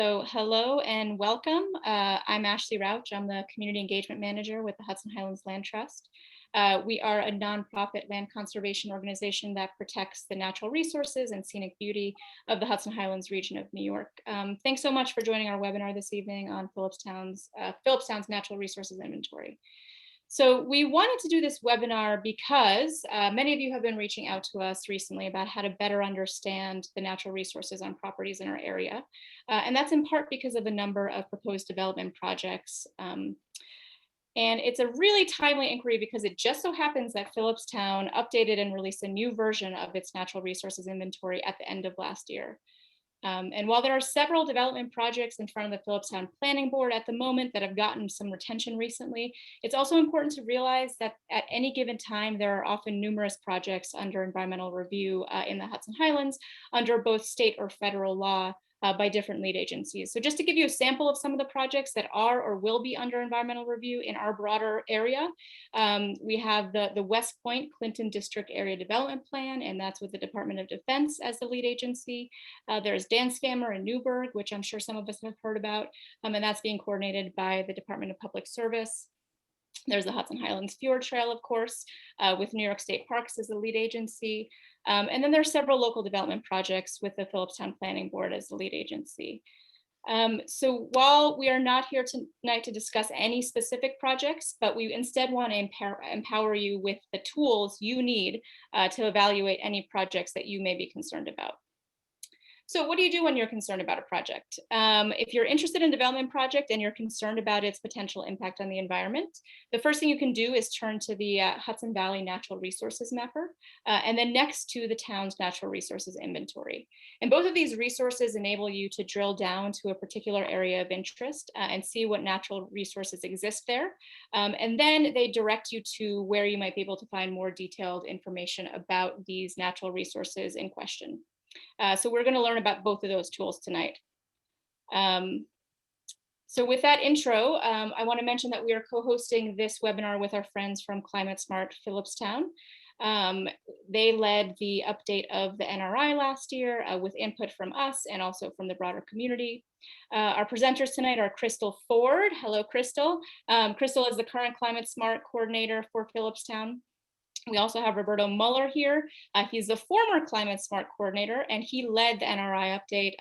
So hello and welcome. I'm Ashley Rauch. I'm the Community Engagement Manager with the Hudson Highlands Land Trust. We are a nonprofit land conservation organization that protects the natural resources and scenic beauty of the Hudson Highlands region of New York. Thanks so much for joining our webinar this evening on Philipstown's Natural Resources Inventory. So we wanted to do this webinar because many of you have been reaching out to us recently about how to better understand the natural resources on properties in our area. And that's in part because of a number of proposed development projects. And it's a really timely inquiry because it just so happens that Philipstown updated and released a new version of its natural resources inventory at the end of last year. And while there are several development projects in front of the Philipstown Planning Board at the moment that have gotten some attention recently, it's also important to realize that at any given time, there are often numerous projects under environmental review in the Hudson Highlands under both state or federal law by different lead agencies. So just to give you a sample of some of the projects that are or will be under environmental review in our broader area, we have the West Point Clinton District Area Development Plan, and that's with the Department of Defense as the lead agency. There's Danskhammer in Newburgh, which I'm sure some of us have heard about, and that's being coordinated by the Department of Public Service. There's the Hudson Highlands Fjord Trail, of course, with New York State Parks as the lead agency. And then there's several local development projects with the Philipstown Planning Board as the lead agency. So while we are not here tonight to discuss any specific projects, but we instead want to empower you with the tools you need to evaluate any projects that you may be concerned about. So what do you do when you're concerned about a project? If you're interested in a development project and you're concerned about its potential impact on the environment, the first thing you can do is turn to the Hudson Valley Natural Resources Mapper, and then next to the town's natural resources inventory. And both of these resources enable you to drill down to a particular area of interest and see what natural resources exist there. And then they direct you to where you might be able to find more detailed information about these natural resources in question. So we're going to learn about both of those tools tonight. So with that intro, I want to mention that we are co-hosting this webinar with our friends from Climate Smart Philipstown. They led the update of the NRI last year with input from us and also from the broader community. Our presenters tonight are Crystal Ford. Hello, Crystal. Crystal is the current Climate Smart coordinator for Philipstown. We also have Roberto Muller here. He's the former Climate Smart coordinator, and he led the NRI update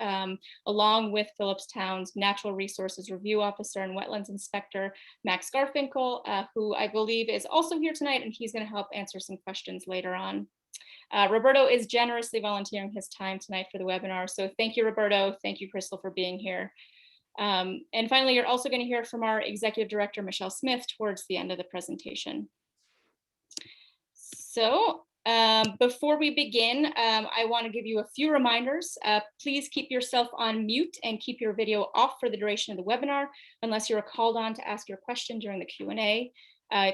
along with Philipstown's Natural Resources Review Officer and Wetlands Inspector, Max Garfinkel, who I believe is also here tonight, and he's going to help answer some questions later on. Roberto is generously volunteering his time tonight for the webinar, so thank you, Roberto. Thank you, Crystal, for being here. And finally, you're also going to hear from our Executive Director, Michelle Smith, towards the end of the presentation. So before we begin, I want to give you a few reminders. Please keep yourself on mute and keep your video off for the duration of the webinar, unless you're called on to ask your question during the Q&A.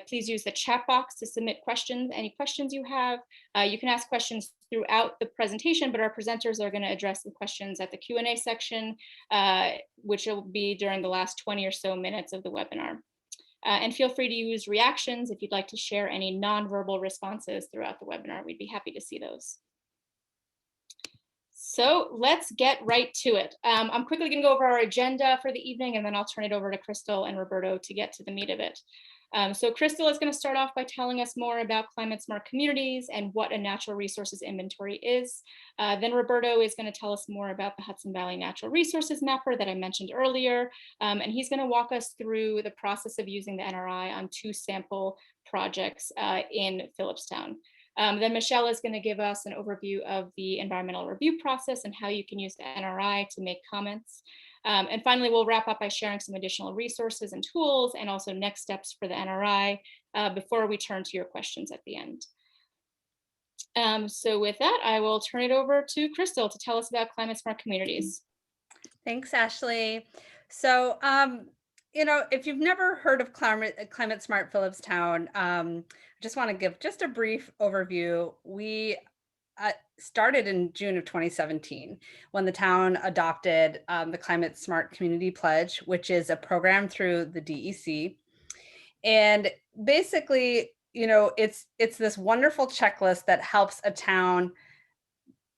Please use the chat box to submit questions, any questions you have. You can ask questions throughout the presentation, but our presenters are going to address the questions at the Q&A section, which will be during the last 20 or so minutes of the webinar. And feel free to use reactions if you'd like to share any nonverbal responses throughout the webinar. We'd be happy to see those. So let's get right to it. I'm quickly going to go over our agenda for the evening, and then I'll turn it over to Crystal and Roberto to get to the meat of it. So Crystal is going to start off by telling us more about climate smart communities and what a natural resources inventory is. Then Roberto is going to tell us more about the Hudson Valley Natural Resources Mapper that I mentioned earlier. And he's going to walk us through the process of using the NRI on 2 sample projects in Philipstown. Then Michelle is going to give us an overview of the environmental review process and how you can use the NRI to make comments. And finally, we'll wrap up by sharing some additional resources and tools and also next steps for the NRI before we turn to your questions at the end. So with that, I will turn it over to Crystal to tell us about climate smart communities. Thanks, Ashley. So, if you've never heard of Climate Smart Philipstown, I just want to give just a brief overview. We started in June of 2017 when the town adopted the Climate Smart Community Pledge, which is a program through the DEC. And basically, it's this wonderful checklist that helps a town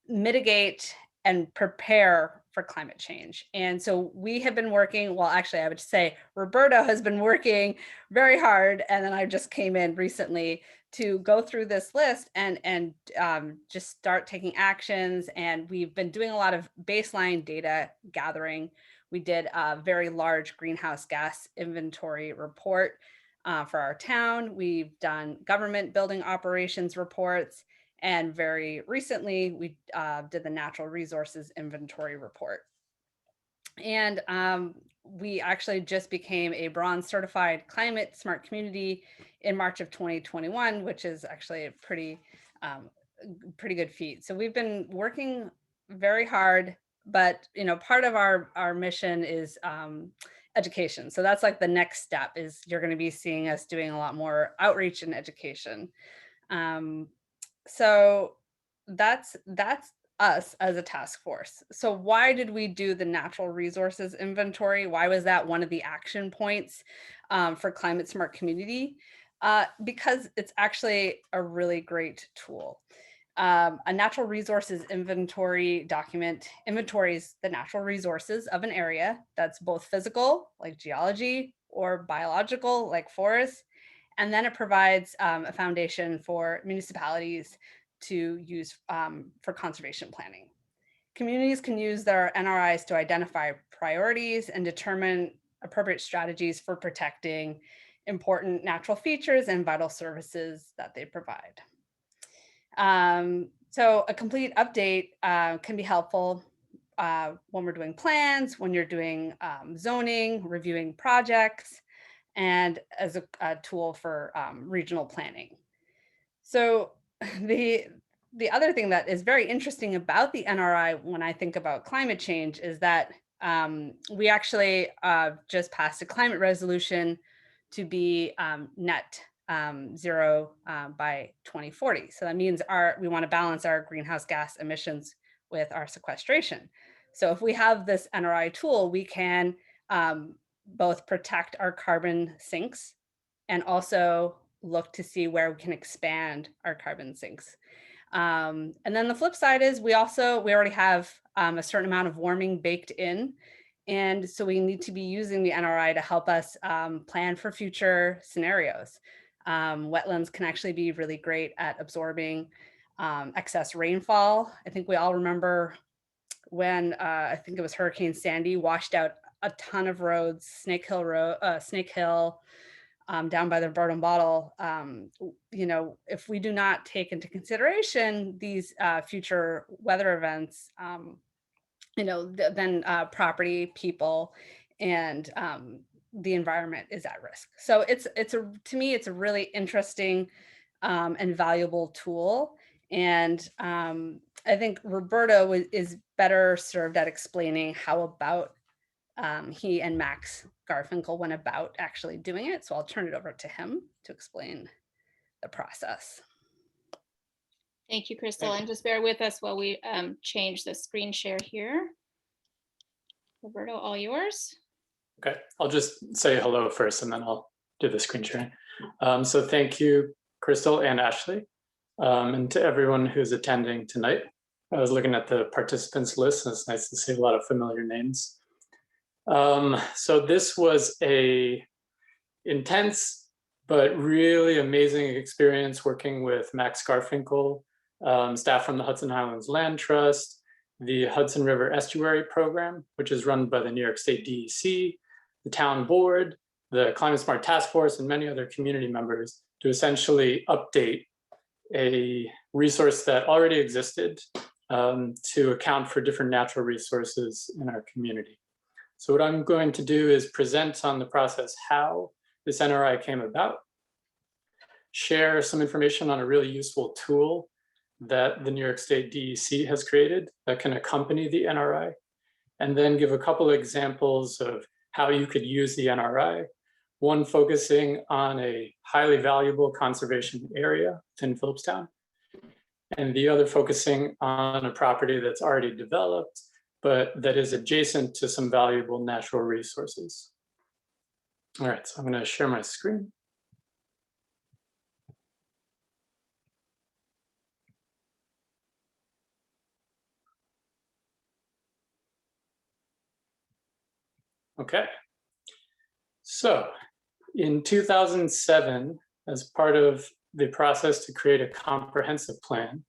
mitigate and prepare for climate change. And so we have been working, well, actually, I would say Roberto has been working very hard. And then I just came in recently to go through this list and just start taking actions. And we've been doing a lot of baseline data gathering. We did a very large greenhouse gas inventory report for our town. We've done government building operations reports. And very recently, we did the natural resources inventory report. And we actually just became a bronze certified climate smart community in March of 2021, which is actually a pretty good feat. So we've been working very hard, but part of our mission is education. So that's like the next step is you're going to be seeing us doing a lot more outreach and education. So that's us as a task force. So why did we do the natural resources inventory? Why was that one of the action points for Climate Smart Community? Because it's actually a really great tool. A natural resources inventory document inventories the natural resources of an area that's both physical, like geology, or biological, like forests. And then it provides a foundation for municipalities to use for conservation planning. Communities can use their NRIs to identify priorities and determine appropriate strategies for protecting important natural features and vital services that they provide. So a complete update can be helpful when we're doing plans, when you're doing zoning, reviewing projects, and as a tool for regional planning. So the other thing that is very interesting about the NRI when I think about climate change is that we actually just passed a climate resolution to be net zero by 2040. So that means we want to balance our greenhouse gas emissions with our sequestration. So if we have this NRI tool, we can both protect our carbon sinks and also look to see where we can expand our carbon sinks. And then the flip side is we already have a certain amount of warming baked in. And so we need to be using the NRI to help us plan for future scenarios. Wetlands can actually be really great at absorbing excess rainfall. I think we all remember when I think it was Hurricane Sandy washed out a ton of roads, Snake Hill down by the Bird and Bottle. If we do not take into consideration these future weather events, then property, people, and the environment is at risk. So to me, it's a really interesting and valuable tool. And I think Roberto is better served at explaining how about he and Max Garfinkel went about actually doing it. So I'll turn it over to him to explain the process. Thank you, Crystal. And just bear with us while we change the screen share here. Roberto, all yours. Okay, I'll just say hello first and then I'll do the screen sharing. So thank you, Crystal and Ashley, and to everyone who's attending tonight. I was looking at the participants list and it's nice to see a lot of familiar names. So this was a intense but really amazing experience working with Max Garfinkel, staff from the Hudson Highlands Land Trust, the Hudson River Estuary Program, which is run by the New York State DEC, the town board, the Climate Smart Task Force, and many other community members to essentially update a resource that already existed to account for different natural resources in our community. So what I'm going to do is present on the process how this NRI came about, share some information on a really useful tool that the New York State DEC has created that can accompany the NRI, and then give a couple of examples of how you could use the NRI, one focusing on a highly valuable conservation area within Philipstown, and the other focusing on a property that's already developed, but that is adjacent to some valuable natural resources. All right, so I'm going to share my screen. Okay. So in 2007, as part of the process to create a comprehensive plan,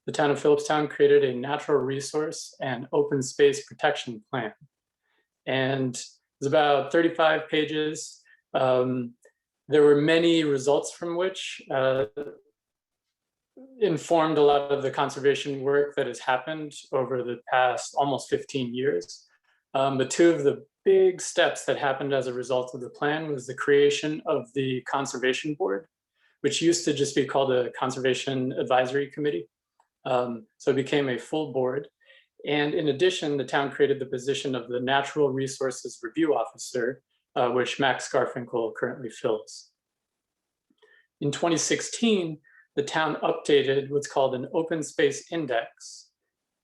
the town of Philipstown created a natural resource and open space protection plan. And it's about 35 pages. There were many results from which informed a lot of the conservation work that has happened over the past almost 15 years. But two of the big steps that happened as a result of the plan was the creation of the Conservation Board, which used to just be called a Conservation Advisory Committee. So it became a full board. And in addition, the town created the position of the Natural Resources Review Officer, which Max Garfinkel currently fills. In 2016, the town updated what's called an open space index.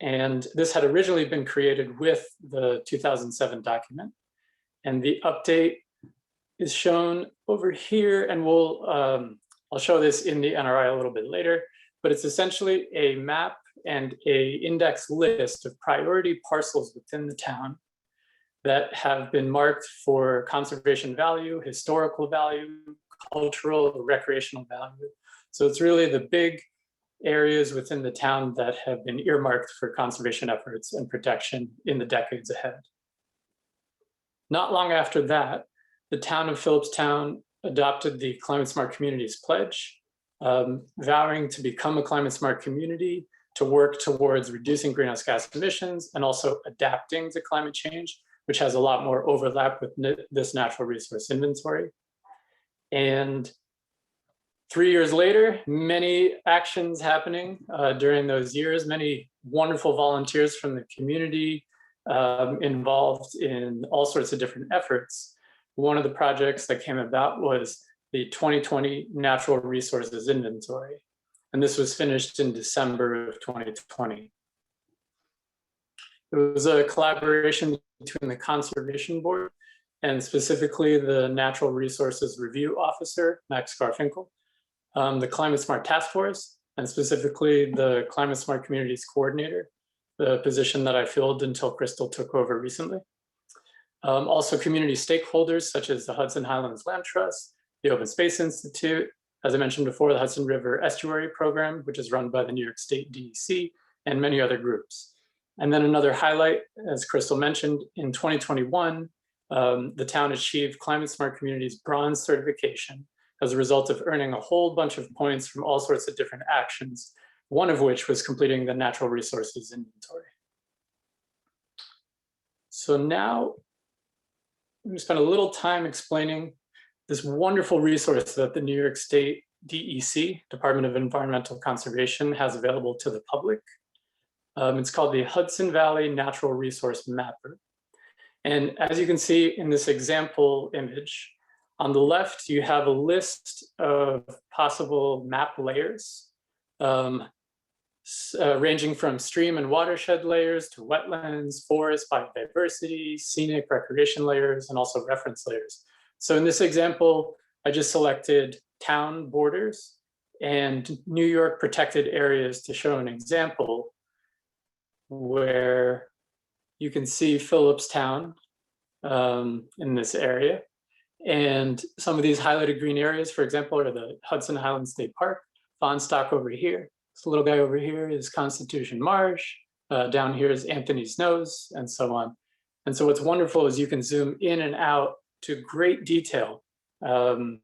And this had originally been created with the 2007 document. And the update is shown over here, and I'll show this in the NRI a little bit later, but it's essentially a map and a index list of priority parcels within the town that have been marked for conservation value, historical value, cultural, or recreational value. So it's really the big areas within the town that have been earmarked for conservation efforts and protection in the decades ahead. Not long after that, the town of Philipstown adopted the Climate Smart Communities Pledge, vowing to become a climate smart community, to work towards reducing greenhouse gas emissions and also adapting to climate change, which has a lot more overlap with this natural resource inventory. And 3 years later, many actions happening during those years, many wonderful volunteers from the community involved in all sorts of different efforts. One of the projects that came about was the 2020 Natural Resources Inventory. And this was finished in December of 2020. It was a collaboration between the Conservation Board and specifically the Natural Resources Review Officer, Max Garfinkel, the Climate Smart Task Force, and specifically the Climate Smart Communities Coordinator, the position that I filled until Crystal took over recently. Also community stakeholders such as the Hudson Highlands Land Trust, the Open Space Institute, as I mentioned before, the Hudson River Estuary Program, which is run by the New York State DEC, and many other groups. And then another highlight, as Crystal mentioned, in 2021, the town achieved Climate Smart Communities Bronze certification as a result of earning a whole bunch of points from all sorts of different actions, one of which was completing the Natural Resources Inventory. So now I'm going to spend a little time explaining this wonderful resource that the New York State DEC, Department of Environmental Conservation, has available to the public. It's called the Hudson Valley Natural Resource Mapper. And as you can see in this example image, on the left, you have a list of possible map layers, ranging from stream and watershed layers to wetlands, forest, biodiversity, scenic recreation layers, and also reference layers. So in this example, I just selected town borders and New York protected areas to show an example where you can see Philipstown in this area. And some of these highlighted green areas, for example, are the Hudson Highlands State Park, Fonsstock over here. This little guy over here is Constitution Marsh. Down here is Anthony's Nose, and so on. And so what's wonderful is you can zoom in and out to great detail to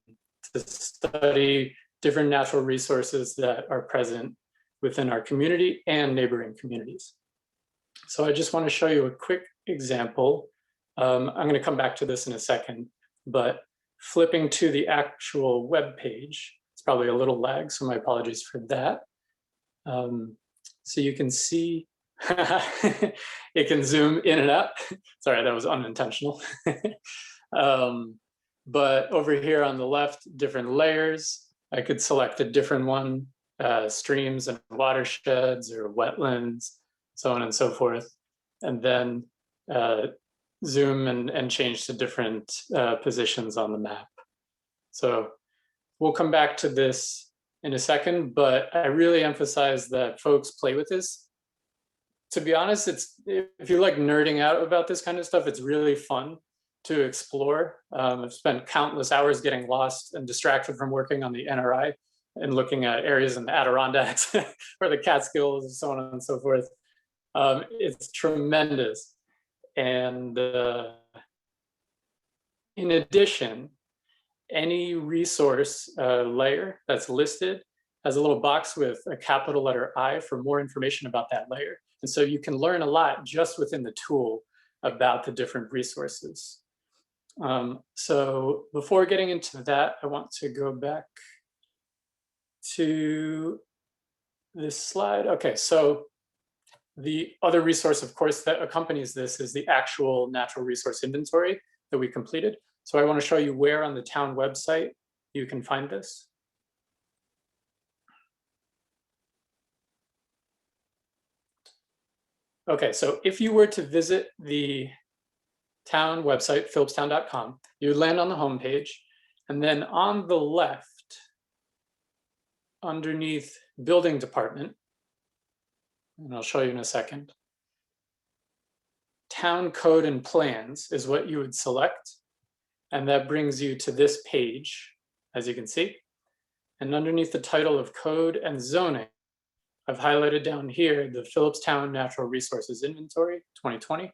study different natural resources that are present within our community and neighboring communities. So I just want to show you a quick example. I'm going to come back to this in a second, but flipping to the actual web page, it's probably a little lag, so my apologies for that. So you can see, it can zoom in and out. Sorry, that was unintentional. But over here on the left, different layers. I could select a different one, streams and watersheds or wetlands, so on and so forth. And then zoom and change to different positions on the map. So we'll come back to this in a second, but I really emphasize that folks play with this. To be honest, if you like nerding out about this kind of stuff, it's really fun. to explore. I've spent countless hours getting lost and distracted from working on the NRI and looking at areas in the Adirondacks or the Catskills and so on and so forth. It's tremendous. And in addition, any resource layer that's listed has a little box with a capital letter I for more information about that layer. And so you can learn a lot just within the tool about the different resources. So before getting into that, I want to go back to this slide. Okay, so the other resource, of course, that accompanies this is the actual natural resource inventory that we completed. So I want to show you where on the town website you can find this. Okay, so if you were to visit the town website, philipstown.com, you would land on the homepage, and then on the left, underneath building department, and I'll show you in a second, town code and plans is what you would select. And that brings you to this page, as you can see. And underneath the title of code and zoning, I've highlighted down here the Philipstown Natural Resources Inventory 2020.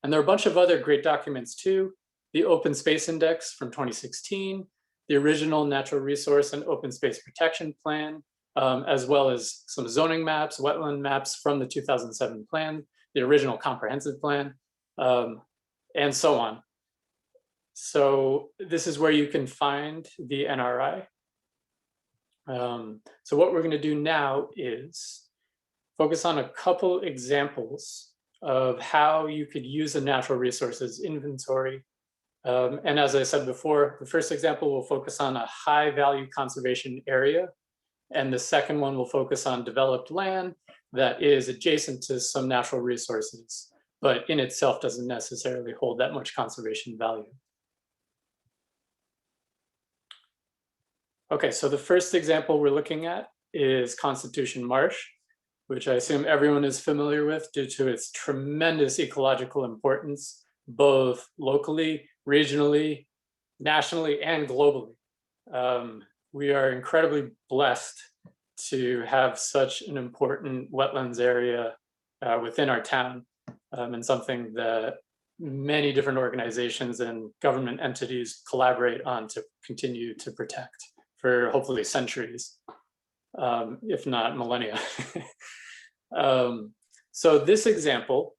And there are a bunch of other great documents too. The Open Space Index from 2016, the original Natural Resource and Open Space Protection Plan, as well as some zoning maps, wetland maps from the 2007 plan, the original comprehensive plan, and so on. So this is where you can find the NRI. So what we're going to do now is focus on a couple examples of how you could use a natural resources inventory. And as I said before, the first example will focus on a high value conservation area. And the second one will focus on developed land that is adjacent to some natural resources, but in itself doesn't necessarily hold that much conservation value. Okay, so the first example we're looking at is Constitution Marsh, which I assume everyone is familiar with due to its tremendous ecological importance, both locally, regionally, nationally, and globally. We are incredibly blessed to have such an important wetlands area within our town, and something that many different organizations and government entities collaborate on to continue to protect for hopefully centuries, if not millennia. So this example,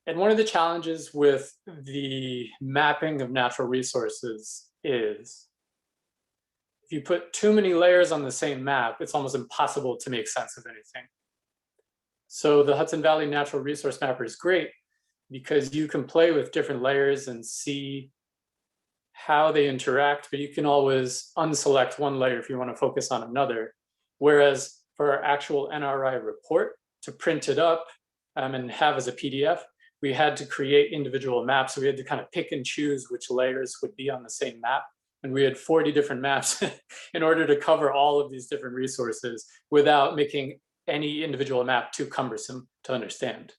and one of the challenges with the mapping of natural resources is if you put too many layers on the same map, it's almost impossible to make sense of anything. So the Hudson Valley Natural Resource Mapper is great because you can play with different layers and see how they interact, but you can always unselect one layer if you want to focus on another. Whereas for our actual NRI report, to print it up and have as a PDF, we had to create individual maps. So we had to kind of pick and choose which layers would be on the same map. And we had 40 different maps in order to cover all of these different resources without making any individual map too cumbersome to understand.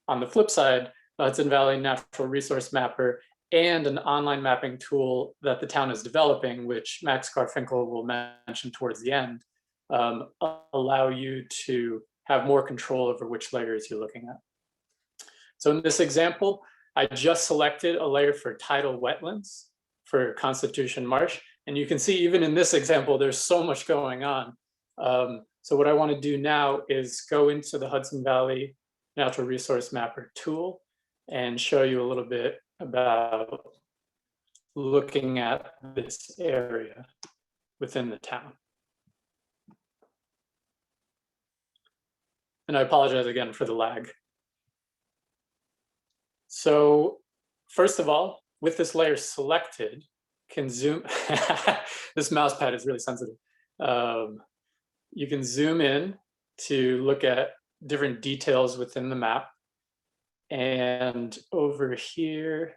On the flip side, the Hudson Valley Natural Resource Mapper and an online mapping tool that the town is developing, which Max Garfinkel will mention towards the end, allow you to have more control over which layers you're looking at. So in this example, I just selected a layer for tidal wetlands for Constitution Marsh. And you can see even in this example, there's so much going on. So what I want to do now is go into the Hudson Valley Natural Resource Mapper tool and show you a little bit about looking at this area within the town. And I apologize again for the lag. So first of all, with this layer selected, can zoom, this mouse pad is really sensitive. You can zoom in to look at different details within the map. And over here,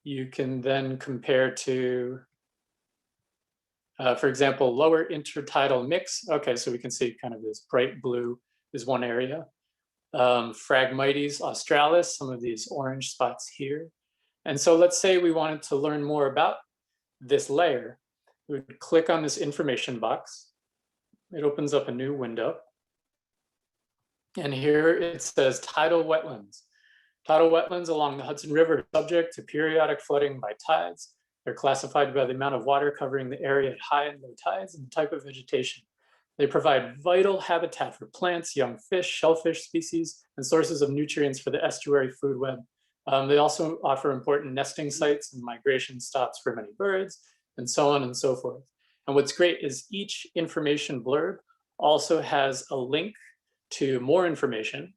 you can then compare to, for example, lower intertidal mix. Okay, so we can see kind of this bright blue is one area. Phragmites australis, some of these orange spots here. And so let's say we wanted to learn more about this layer. We would click on this information box. It opens up a new window. And here it says tidal wetlands. Tidal wetlands along the Hudson River are subject to periodic flooding by tides. They're classified by the amount of water covering the area at high and low tides and the type of vegetation. They provide vital habitat for plants, young fish, shellfish species, and sources of nutrients for the estuary food web. They also offer important nesting sites and migration stops for many birds, and so on and so forth. And what's great is each information blurb also has a link to more information,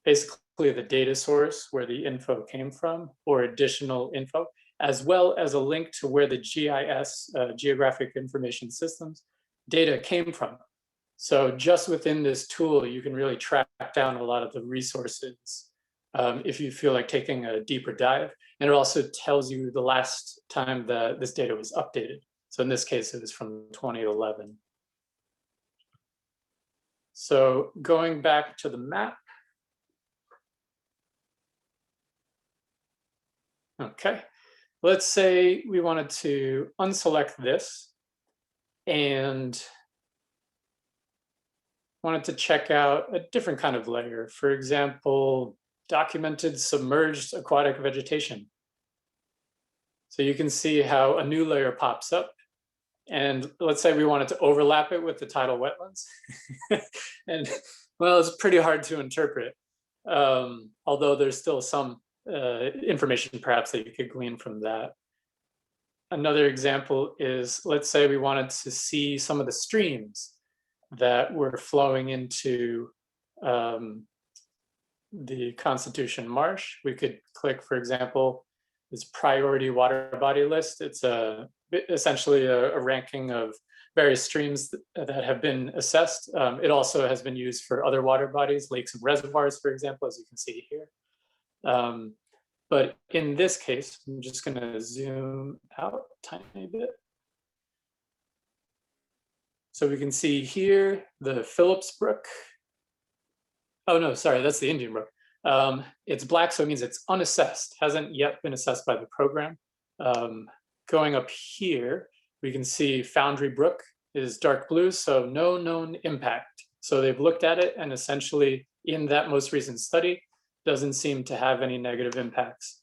basically the data source where the info came from or additional info, as well as a link to where the GIS, Geographic Information Systems, data came from. So just within this tool, you can really track down a lot of the resources if you feel like taking a deeper dive. And it also tells you the last time that this data was updated. So in this case, it was from 2011. So going back to the map. Okay, let's say we wanted to unselect this and wanted to check out a different kind of layer. For example, documented submerged aquatic vegetation. So you can see how a new layer pops up. And let's say we wanted to overlap it with the tidal wetlands. And well, it's pretty hard to interpret, although there's still some information perhaps that you could glean from that. Another example is, let's say we wanted to see some of the streams that were flowing into the Constitution Marsh. We could click, for example, this priority water body list. It's essentially a ranking of various streams that have been assessed. It also has been used for other water bodies, lakes and reservoirs, for example, as you can see here. But in this case, I'm just going to zoom out a tiny bit. So we can see here the Phillips Brook. Oh no, sorry, that's the Indian Brook. It's black, so it means it's unassessed, hasn't yet been assessed by the program. Going up here, we can see Foundry Brook is dark blue, so no known impact. So they've looked at it, and essentially in that most recent study, doesn't seem to have any negative impacts,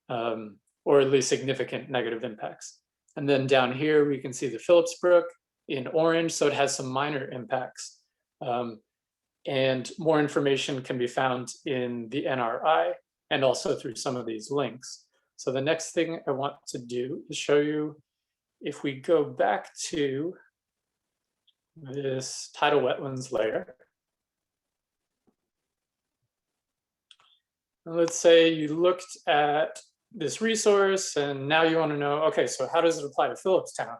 or at least significant negative impacts. And then down here, we can see the Phillips Brook in orange, so it has some minor impacts. And more information can be found in the NRI and also through some of these links. So the next thing I want to do is show you, if we go back to this tidal wetlands layer. Let's say you looked at this resource and now you want to know, okay, so how does it apply to Philipstown?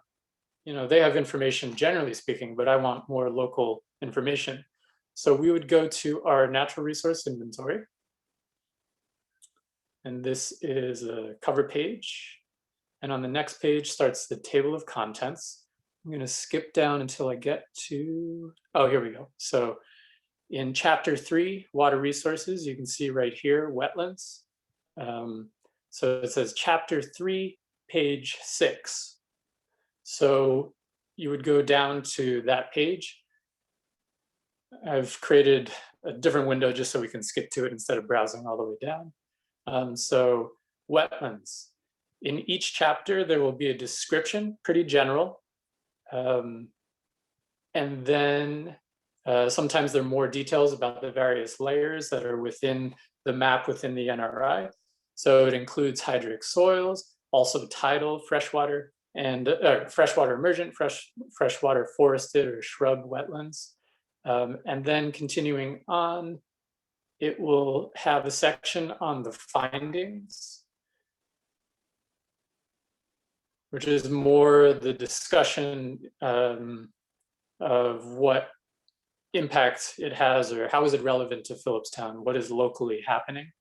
You know, they have information generally speaking, but I want more local information. So we would go to our natural resource inventory. And this is a cover page. And on the next page starts the table of contents. I'm going to skip down until I get to, oh, here we go. So in chapter 3, water resources, you can see right here, wetlands. So it says chapter 3, page 6. So you would go down to that page. I've created a different window just so we can skip to it instead of browsing all the way down. So wetlands. In each chapter, there will be a description, pretty general. And then sometimes there are more details about the various layers that are within the map within the NRI. So it includes hydric soils, also tidal, freshwater, and freshwater emergent, freshwater forested or shrub wetlands. And then continuing on, it will have a section on the findings, which is more the discussion of what impact it has or how is it relevant to Philipstown, what is locally happening.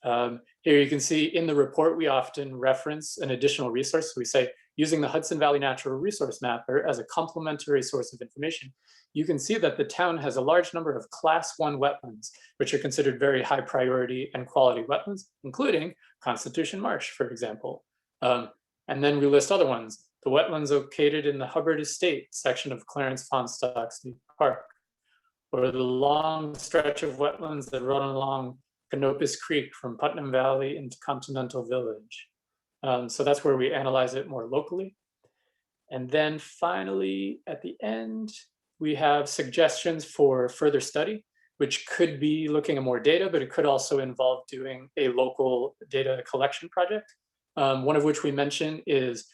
Here you can see in the report, we often reference an additional resource. We say, using the Hudson Valley Natural Resource Mapper as a complementary source of information, you can see that the town has a large number of Class 1 wetlands, which are considered very high priority and quality wetlands, including Constitution Marsh, for example. And then we list other ones, the wetlands located in the Hubbard Estate section of Clarence Fonsstock State Park, or the long stretch of wetlands that run along Canopus Creek from Putnam Valley into Continental Village. So that's where we analyze it more locally. And then finally, at the end, we have suggestions for further study, which could be looking at more data, but it could also involve doing a local data collection project. One of which we mention is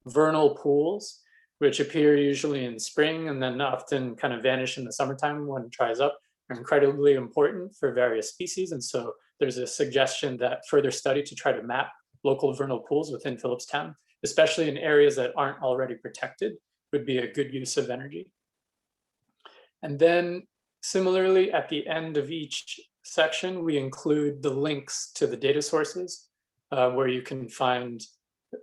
vernal pools, which appear usually in spring and then often kind of vanish in the summertime when it dries up, are incredibly important for various species. And so there's a suggestion that further study to try to map local vernal pools within Philipstown, especially in areas that aren't already protected, would be a good use of energy. And then similarly, at the end of each section, we include the links to the data sources where you can find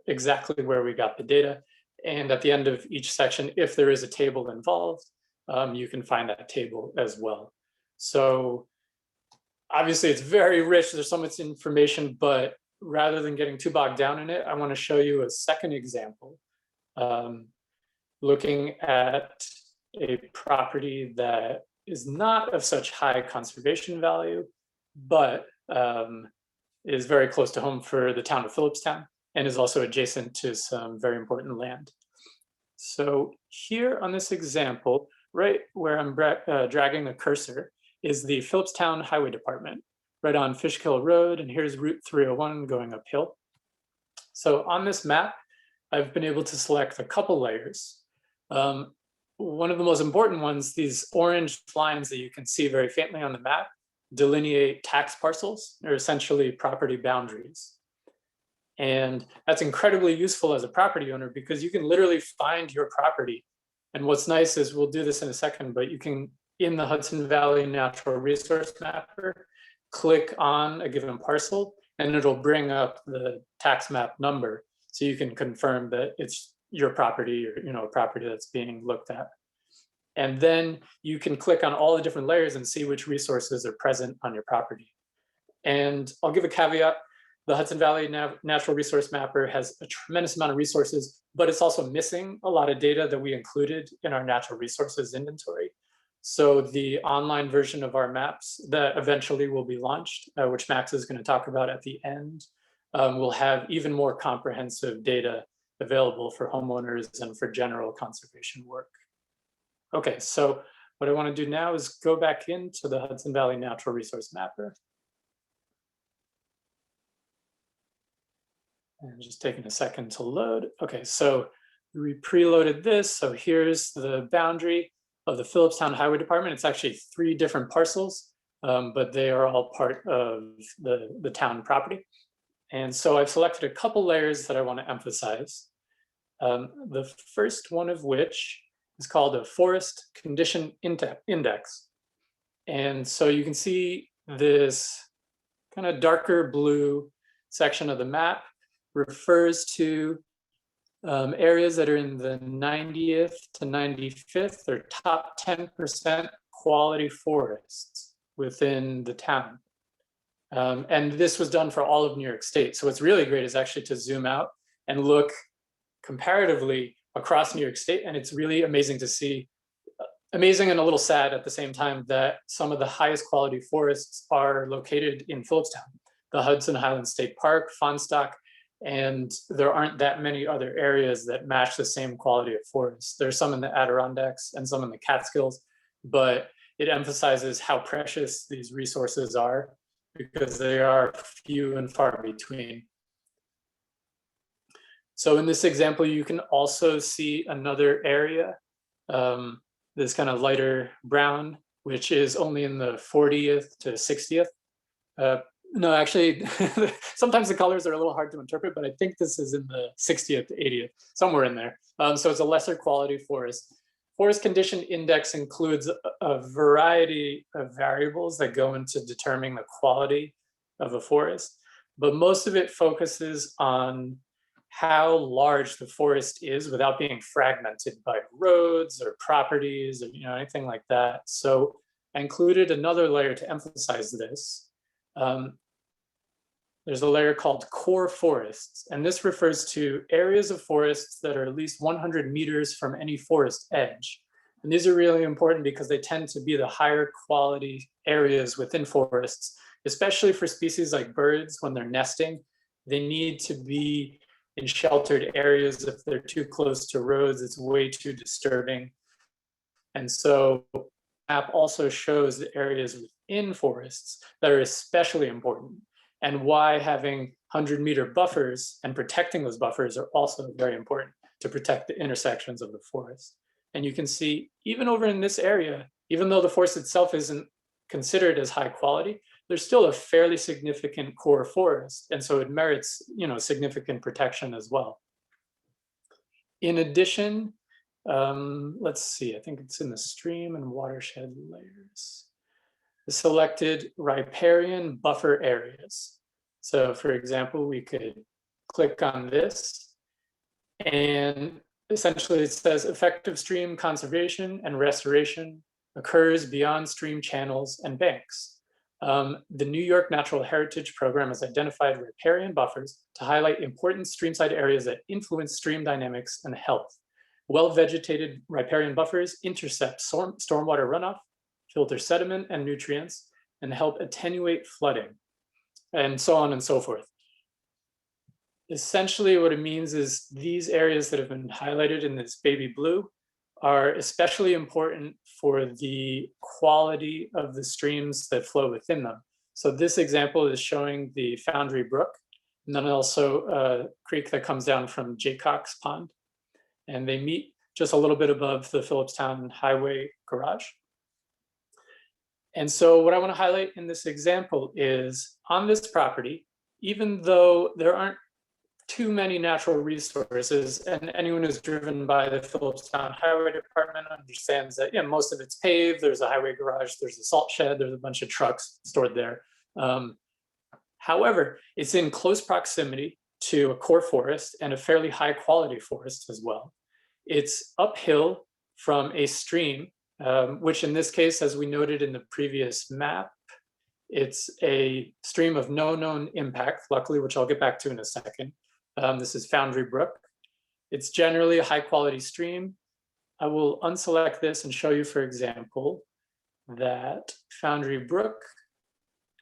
exactly where we got the data. And at the end of each section, if there is a table involved, you can find that table as well. So obviously it's very rich, there's so much information, but rather than getting too bogged down in it, I want to show you a second example, looking at a property that is not of such high conservation value, but is very close to home for the town of Philipstown and is also adjacent to some very important land. So here on this example, right where I'm dragging the cursor is the Philipstown Highway Department, right on Fishkill Road, and here's Route 301 going uphill. So on this map, I've been able to select a couple layers. One of the most important ones, these orange lines that you can see very faintly on the map, delineate tax parcels. They're essentially property boundaries. And that's incredibly useful as a property owner because you can literally find your property. And what's nice is, we'll do this in a second, but you can, in the Hudson Valley Natural Resource Mapper, click on a given parcel and it'll bring up the tax map number. So you can confirm that it's your property or a property that's being looked at. And then you can click on all the different layers and see which resources are present on your property. And I'll give a caveat. The Hudson Valley Natural Resource Mapper has a tremendous amount of resources, but it's also missing a lot of data that we included in our natural resources inventory. So the online version of our maps that eventually will be launched, which Max is going to talk about at the end, will have even more comprehensive data available for homeowners and for general conservation work. Okay, so what I want to do now is go back into the Hudson Valley Natural Resource Mapper. And just taking a second to load. Okay, so we preloaded this. So here's the boundary of the Philipstown Highway Department. It's actually 3 different parcels, but they are all part of the town property. And so I've selected a couple layers that I want to emphasize. The first one of which is called a Forest Condition Index. And so you can see this kind of darker blue section of the map refers to areas that are in the 90th to 95th or top 10% quality forests within the town. And this was done for all of New York State. So what's really great is actually to zoom out and look comparatively across New York State. And it's really amazing to see, amazing and a little sad at the same time, that some of the highest quality forests are located in Philipstown, the Hudson Highlands State Park, Fonsstock, and there aren't that many other areas that match the same quality of forest. There's some in the Adirondacks and some in the Catskills, but it emphasizes how precious these resources are because they are few and far between. So in this example, you can also see another area, this kind of lighter brown, which is only in the 40th to 60th. No, actually, sometimes the colors are a little hard to interpret, but I think this is in the 60th to 80th, somewhere in there. So it's a lesser quality forest. Forest Condition Index includes a variety of variables that go into determining the quality of a forest, but most of it focuses on how large the forest is without being fragmented by roads or properties or anything like that. So I included another layer to emphasize this. There's a layer called core forests, and this refers to areas of forests that are at least 100 meters from any forest edge. And these are really important because they tend to be the higher quality areas within forests, especially for species like birds when they're nesting. They need to be in sheltered areas. If they're too close to roads, it's way too disturbing. And so the map also shows the areas within forests that are especially important, and why having 100-meter buffers and protecting those buffers are also very important to protect the intersections of the forest. And you can see even over in this area, even though the forest itself isn't considered as high quality, there's still a fairly significant core forest. And so it merits, significant protection as well. In addition, let's see, I think it's in the stream and watershed layers. The selected riparian buffer areas. So for example, we could click on this, and essentially it says effective stream conservation and restoration occurs beyond stream channels and banks. The New York Natural Heritage Program has identified riparian buffers to highlight important streamside areas that influence stream dynamics and health. Well-vegetated riparian buffers intercept stormwater runoff, filter sediment and nutrients, and help attenuate flooding, and so on and so forth. Essentially what it means is these areas that have been highlighted in this baby blue are especially important for the quality of the streams that flow within them. So this example is showing the Foundry Brook, and then also a creek that comes down from Jaycox Pond. And they meet just a little bit above the Philipstown Highway garage. And so what I want to highlight in this example is on this property, even though there aren't too many natural resources, and anyone who's driven by the Philipstown Highway Department understands that most of it's paved, there's a highway garage, there's a salt shed, there's a bunch of trucks stored there. However, it's in close proximity to a core forest and a fairly high quality forest as well. It's uphill from a stream, which in this case, as we noted in the previous map, it's a stream of no known impact, luckily, which I'll get back to in a second. This is Foundry Brook. It's generally a high quality stream. I will unselect this and show you, for example, that Foundry Brook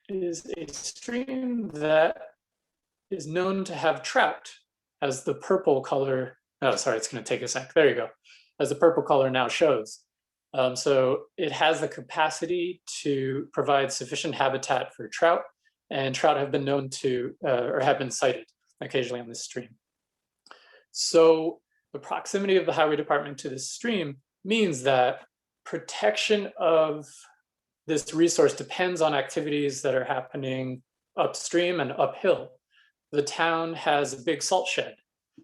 is a stream that is known to have trout, as the purple color, oh, sorry, it's gonna take a sec, there you go, as the purple color now shows. So it has the capacity to provide sufficient habitat for trout, and trout have been known to, or have been sighted occasionally on this stream. So the proximity of the highway department to this stream means that protection of this resource depends on activities that are happening upstream and uphill. The town has a big salt shed.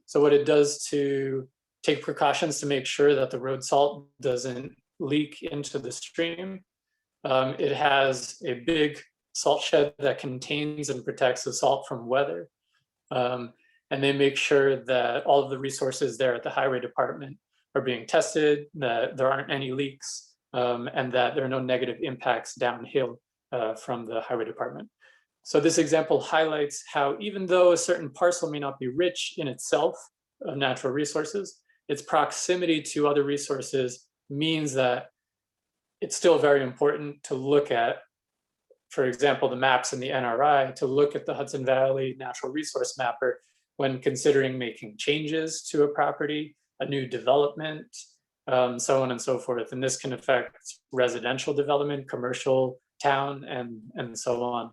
So what it does to take precautions to make sure that the road salt doesn't leak into the stream, it has a big salt shed that contains and protects the salt from weather. And they make sure that all of the resources there at the highway department are being tested, that there aren't any leaks, and that there are no negative impacts downhill from the highway department. So this example highlights how even though a certain parcel may not be rich in itself of natural resources, its proximity to other resources means that it's still very important to look at, for example, the maps in the NRI, to look at the Hudson Valley Natural Resource Mapper when considering making changes to a property, a new development, so on and so forth. And this can affect residential development, commercial, town, and so on.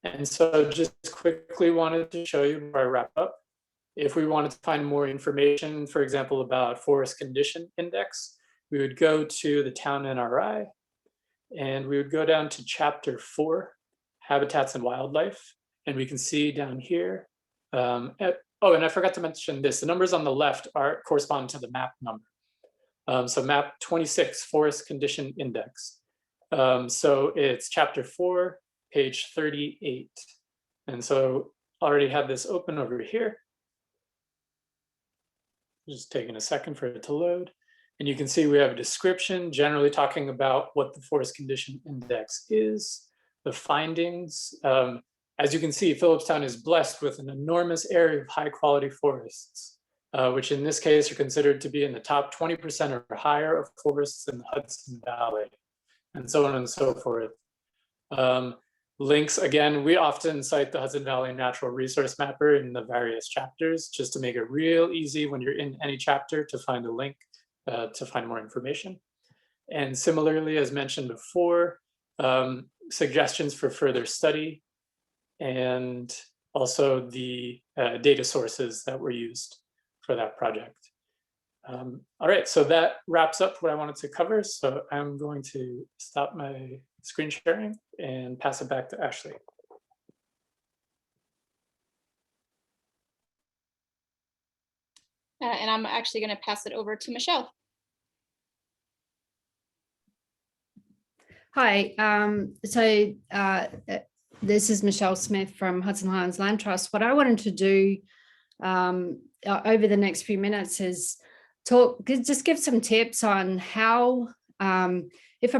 And so just quickly wanted to show you before I wrap up, if we wanted to find more information, for example, about forest condition index, we would go to the town NRI, and we would go down to chapter 4, habitats and wildlife. And we can see down here, oh, and I forgot to mention this, the numbers on the left correspond to the map number. So map 26, forest condition index. So it's chapter 4, page 38. And so already have this open over here. Just taking a second for it to load. And you can see we have a description generally talking about what the forest condition index is, the findings. As you can see, Philipstown is blessed with an enormous area of high quality forests, which in this case are considered to be in the top 20% or higher of forests in the Hudson Valley, and so on and so forth. Links, again, we often cite the Hudson Valley Natural Resource Mapper in the various chapters, just to make it real easy when you're in any chapter to find a link to find more information. And similarly, as mentioned before, suggestions for further study, and also the data sources that were used for that project. All right, so that wraps up what I wanted to cover. So I'm going to stop my screen sharing and pass it back to Ashley. And I'm actually going to pass it over to Michelle. Hi, this is Michelle Smith from Hudson Highlands Land Trust. What I wanted to do over the next few minutes is just give some tips on how, if a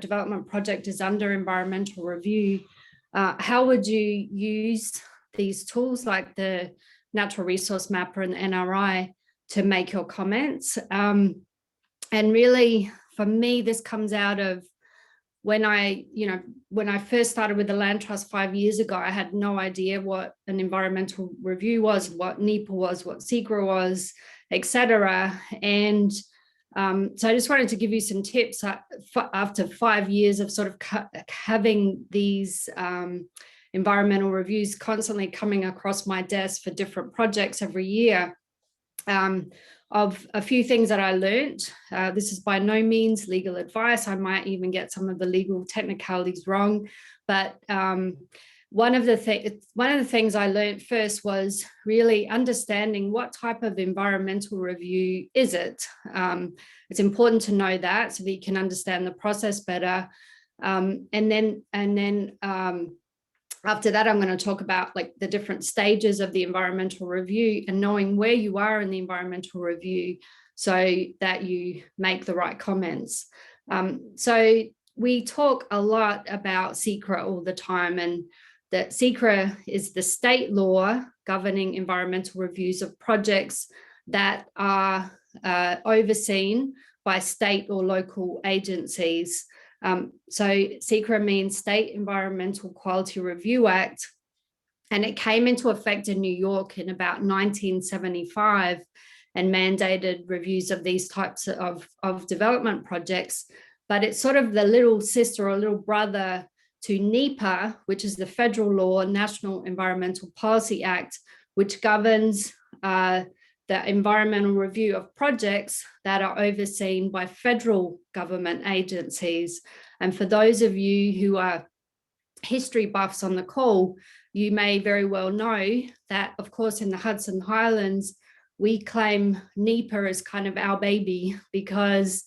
development project is under environmental review, how would you use these tools like the Natural Resource Mapper and the NRI to make your comments? And really, for me, this comes out of when I first started with the Land Trust 5 years ago. I had no idea what an environmental review was, what NEPA was, what SECRA was, etc. And so I just wanted to give you some tips after 5 years of sort of having these environmental reviews constantly coming across my desk for different projects every year. Of a few things that I learned. This is by no means legal advice. I might even get some of the legal technicalities wrong, but one of the things I learned first was really understanding what type of environmental review is it. It's important to know that so that you can understand the process better. And then after that, I'm going to talk about like the different stages of the environmental review and knowing where you are in the environmental review so that you make the right comments. So we talk a lot about SECRA all the time, and that SECRA is the state law governing environmental reviews of projects that are overseen by state or local agencies. So SECRA means State Environmental Quality Review Act, and it came into effect in New York in about 1975 and mandated reviews of these types of development projects. But it's sort of the little sister or little brother to NEPA, which is the federal law, National Environmental Policy Act, which governs the environmental review of projects that are overseen by federal government agencies. And for those of you who are history buffs on the call, you may very well know that, of course, in the Hudson Highlands, we claim NEPA as kind of our baby because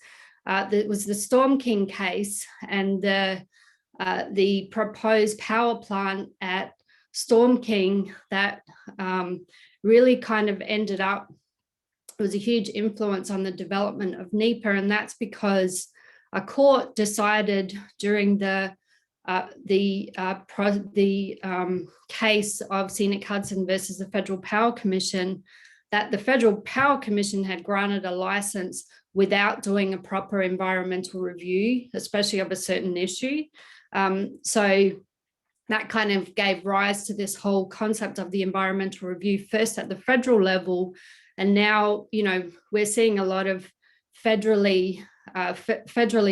it was the Storm King case and the proposed power plant at Storm King that really kind of ended up, it was a huge influence on the development of NEPA, and that's because a court decided during the case of Scenic Hudson versus the Federal Power Commission that the Federal Power Commission had granted a license without doing a proper environmental review, especially of a certain issue. So that kind of gave rise to this whole concept of the environmental review, first at the federal level, and now, you know, we're seeing a lot of federally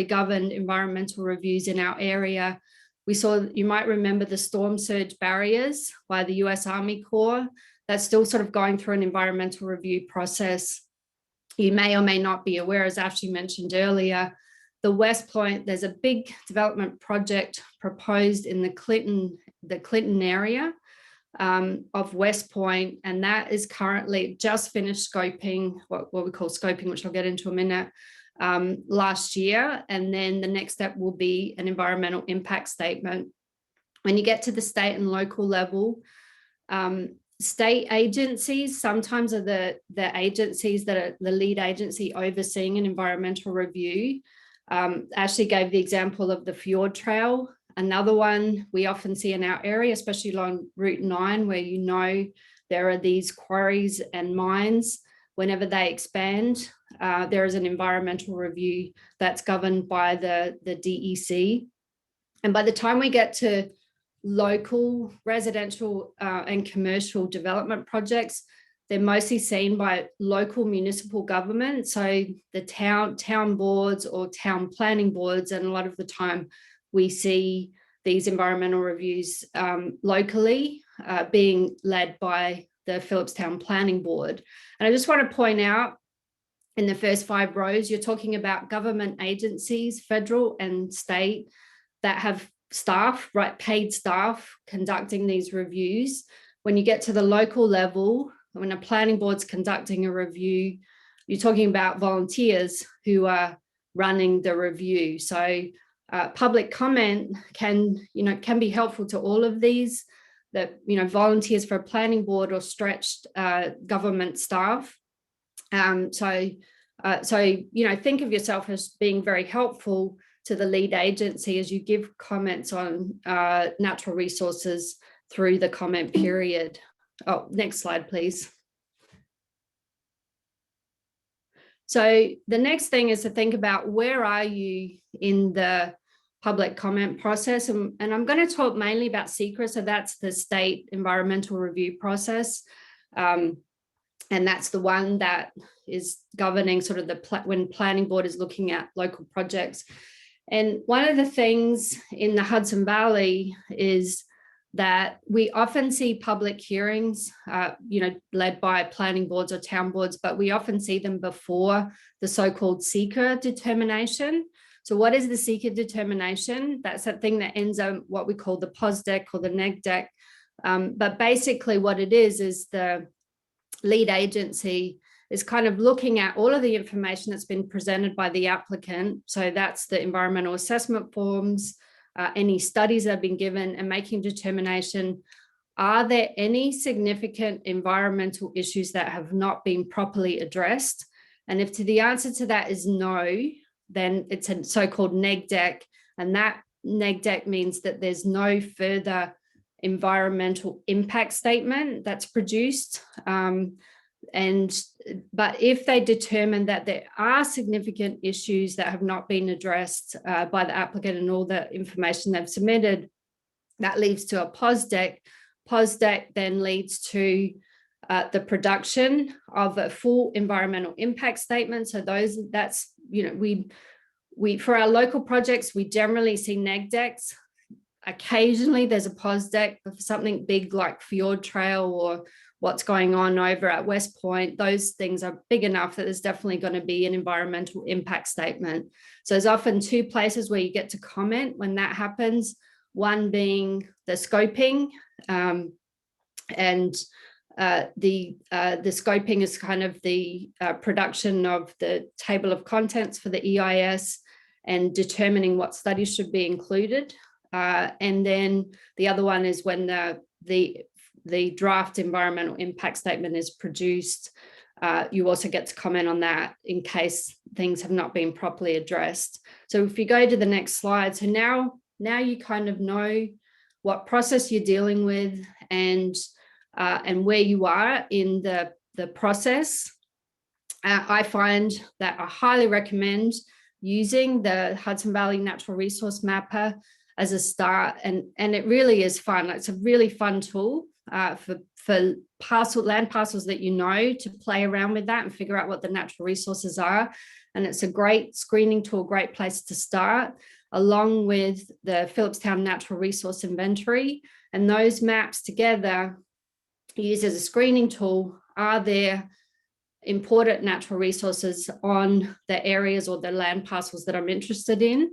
governed environmental reviews in our area. We saw, you might remember the storm surge barriers by the US Army Corps. That's still sort of going through an environmental review process. You may or may not be aware, as Ashley mentioned earlier, the West Point, there's a big development project proposed in the Clinton area of West Point, and that is currently just finished scoping, what we call scoping, which I'll get into in a minute. last year. And then the next step will be an environmental impact statement. When you get to the state and local level, state agencies sometimes are the agencies that are the lead agency overseeing an environmental review. Ashley gave the example of the Fjord Trail. Another one we often see in our area, especially along Route 9, where there are these quarries and mines. Whenever they expand, there is an environmental review that's governed by the DEC. And by the time we get to local residential and commercial development projects, they're mostly seen by local municipal government, so the town boards or town planning boards, and a lot of the time we see these environmental reviews locally being led by the Philipstown Planning Board. And I just want to point out, in the first 5 rows, you're talking about government agencies, federal and state, that have staff, right, paid staff conducting these reviews. When you get to the local level, when a planning board's conducting a review, you're talking about volunteers who are running the review. So public comment can be helpful to all of these, that volunteers for a planning board or stretched government staff. So think of yourself as being very helpful to the lead agency as you give comments on natural resources through the comment period. Oh, next slide, please. So the next thing is to think about, where are you in the public comment process? And I'm going to talk mainly about SECRA, so that's the state environmental review process. And that's the one that is governing sort of when planning board is looking at local projects. And one of the things in the Hudson Valley is that we often see public hearings, led by planning boards or town boards, but we often see them before the so-called SECRA determination. So what is the SECRA determination? That's that thing that ends on what we call the POSDEC or the NEGDEC. But basically what it is the lead agency is kind of looking at all of the information that's been presented by the applicant. So that's the environmental assessment forms, any studies that have been given, and making determination, are there any significant environmental issues that have not been properly addressed? And if the answer to that is no, then it's a so-called NEGDEC, and that NEGDEC means that there's no further environmental impact statement that's produced. But if they determine that there are significant issues that have not been addressed by the applicant and all the information they've submitted, that leads to a POSDEC. POSDEC then leads to the production of a full environmental impact statement. So we for our local projects, we generally see NEGDECs. Occasionally there's a POSDEC for something big like Fjord Trail or what's going on over at West Point. Those things are big enough that there's definitely going to be an environmental impact statement. So there's often 2 places where you get to comment when that happens, one being the scoping, and the scoping is kind of the production of the table of contents for the EIS and determining what studies should be included. And then the other one is when the draft environmental impact statement is produced. You also get to comment on that in case things have not been properly addressed. So if you go to the next slide, so now you kind of know what process you're dealing with and where you are in the process. I find that I highly recommend using the Hudson Valley Natural Resource Mapper as a start, and it really is fun. It's a really fun tool for land parcels that to play around with that and figure out what the natural resources are. And it's a great screening tool, great place to start, along with the Philipstown Natural Resource Inventory. And those maps together, used as a screening tool, are there important natural resources on the areas or the land parcels that I'm interested in.